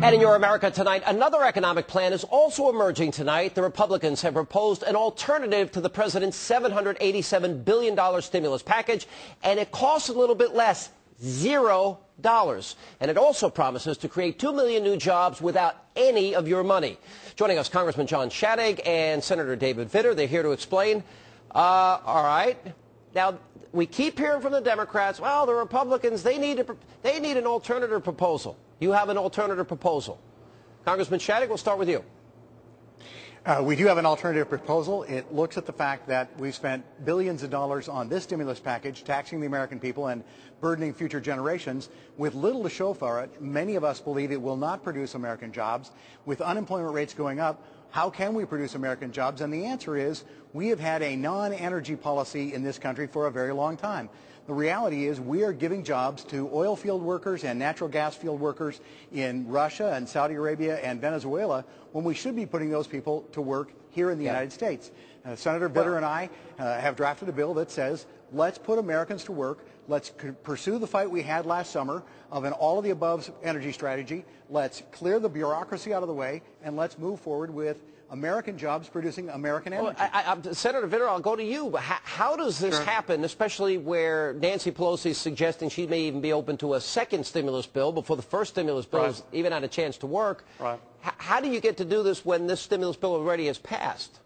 And in Your America Tonight, another economic plan is also emerging tonight. The Republicans have proposed an alternative to the president's $787 billion stimulus package, and it costs a little bit less, $0. And it also promises to create 2 million new jobs without any of your money. Joining us, Congressman John Shadegg and Senator David Vitter. They're here to explain. All right. Now, we keep hearing from the Democrats, well, the Republicans, they need an alternative proposal. You have an alternative proposal. Congressman Shadegg, we'll start with you. We do have an alternative proposal. It looks at the fact that we've spent billions of dollars on this stimulus package, taxing the American people and burdening future generations with little to show for it. Many of us believe it will not produce American jobs. With unemployment rates going up, how can we produce American jobs? And the answer is we have had a non-energy policy in this country for a very long time. The reality is we are giving jobs to oil field workers and natural gas field workers in Russia and Saudi Arabia and Venezuela when we should be putting those people to work here in the United States. Senator Vitter and I have drafted a bill that says let's put Americans to work. Let's pursue the fight we had last summer of an all-of-the-above energy strategy. Let's clear the bureaucracy out of the way, and let's move forward with American jobs producing American energy. Well, Senator Vitter, I'll go to you. How does this happen, especially where Nancy Pelosi is suggesting she may even be open to a second stimulus bill before the first stimulus bill has even had a chance to work? Right. How do you get to do this when this stimulus bill already has passed?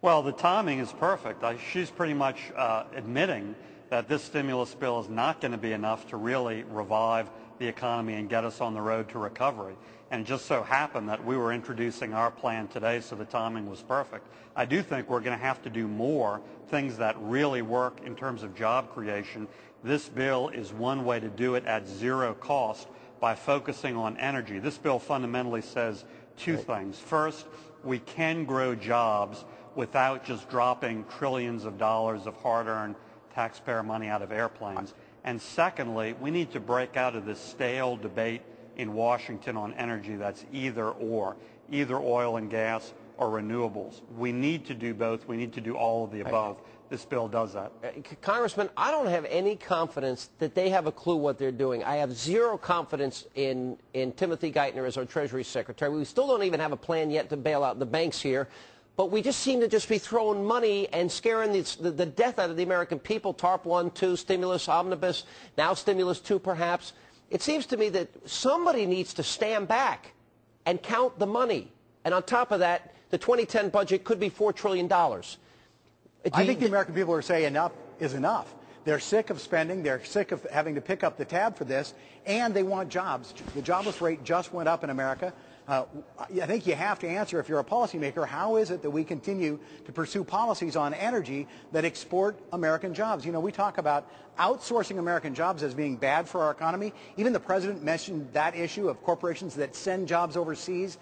Well, the timing is perfect. She's pretty much admitting that this stimulus bill is not going to be enough to really revive the economy and get us on the road to recovery. And it just so happened that we were introducing our plan today, so the timing was perfect. I do think we're going to have to do more things that really work in terms of job creation. This bill is one way to do it at zero cost by focusing on energy. This bill fundamentally says two things. First, we can grow jobs without just dropping trillions of dollars of hard-earned taxpayer money out of airplanes. And secondly, we need to break out of this stale debate in Washington on energy that's either oil and gas or renewables. We need to do both. We need to do all of the above. This bill does that. Congressman, I don't have any confidence that they have a clue what they're doing. I have zero confidence in Timothy Geithner as our Treasury Secretary. We still don't even have a plan yet to bail out the banks here. But we just seem to just be throwing money and scaring the death out of the American people. TARP 1, 2, stimulus, omnibus, now stimulus 2 perhaps. It seems to me that somebody needs to stand back and count the money. And on top of that, the 2010 budget could be $4 trillion. I think the American people are saying enough is enough. They're sick of spending. They're sick of having to pick up the tab for this. And they want jobs. The jobless rate just went up in America. I think you have to answer, if you're a policymaker, how is it that we continue to pursue policies on energy that export American jobs? You know, we talk about outsourcing American jobs as being bad for our economy. Even the president mentioned that issue of corporations that send jobs overseas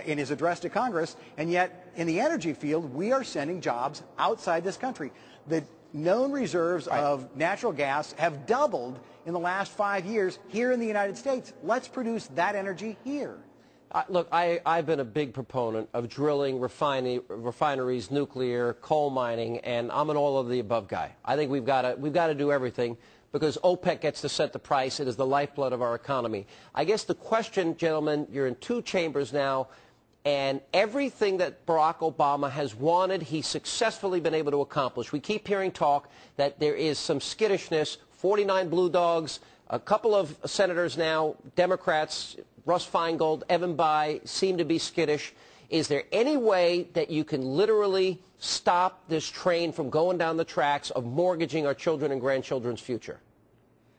in his address to Congress. And yet, in the energy field, we are sending jobs outside this country. The known reserves of natural gas have doubled in the last 5 years here in the United States. Let's produce that energy here. Look, I've been a big proponent of drilling, refineries, nuclear, coal mining, and I'm an all-of-the-above guy. I think we've got to do everything because OPEC gets to set the price. It is the lifeblood of our economy. I guess the question, gentlemen, you're in two chambers now, and everything that Barack Obama has wanted, he's successfully been able to accomplish. We keep hearing talk that there is some skittishness, 49 blue dogs, a couple of senators now, Democrats, Russ Feingold, Evan Bayh, seem to be skittish. Is there any way that you can literally stop this train from going down the tracks of mortgaging our children and grandchildren's future?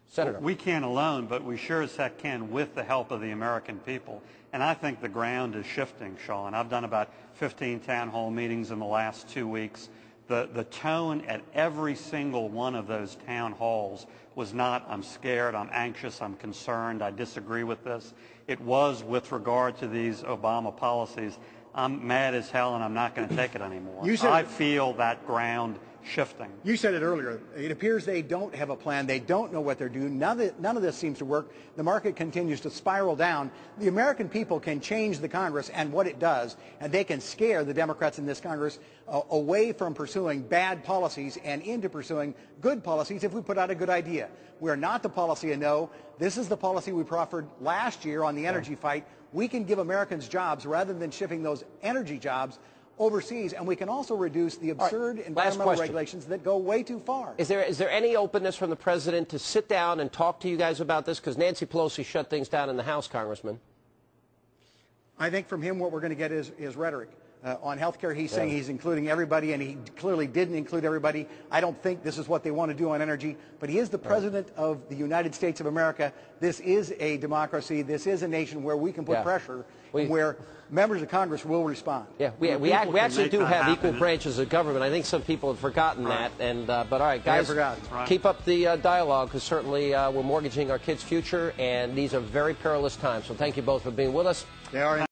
Senator. Well, we can't alone, but we sure as heck can with the help of the American people. And I think the ground is shifting, Sean. I've done about 15 town hall meetings in the last 2 weeks. The tone at every single one of those town halls was not, I'm scared, I'm anxious, I'm concerned, I disagree with this. It was with regard to these Obama policies. I'm mad as hell and I'm not going to take it anymore. I feel that ground shifting. You said it earlier. It appears they don't have a plan. They don't know what they're doing. None of this seems to work. The market continues to spiral down. The American people can change the Congress and what it does, and they can scare the Democrats in this Congress away from pursuing bad policies and into pursuing good policies if we put out a good idea. We are not the policy of no. This is the policy we proffered last year on the energy fight. We can give Americans jobs rather than shipping those energy jobs overseas, and we can also reduce the absurd environmental regulations that go way too far. Is there any openness from the president to sit down and talk to you guys about this? Because Nancy Pelosi shut things down in the House, Congressman. I think from him what we're going to get is rhetoric. On health care, he's saying he's including everybody, and he clearly didn't include everybody. I don't think this is what they want to do on energy, but he is the president of the United States of America. This is a democracy. This is a nation where we can put pressure, and where members of Congress will respond. Yeah, we actually do have equal branches of government. I think some people have forgotten that. And but all right, guys, keep up the dialogue, because certainly we're mortgaging our kids' future, and these are very perilous times. So thank you both for being with us. They are.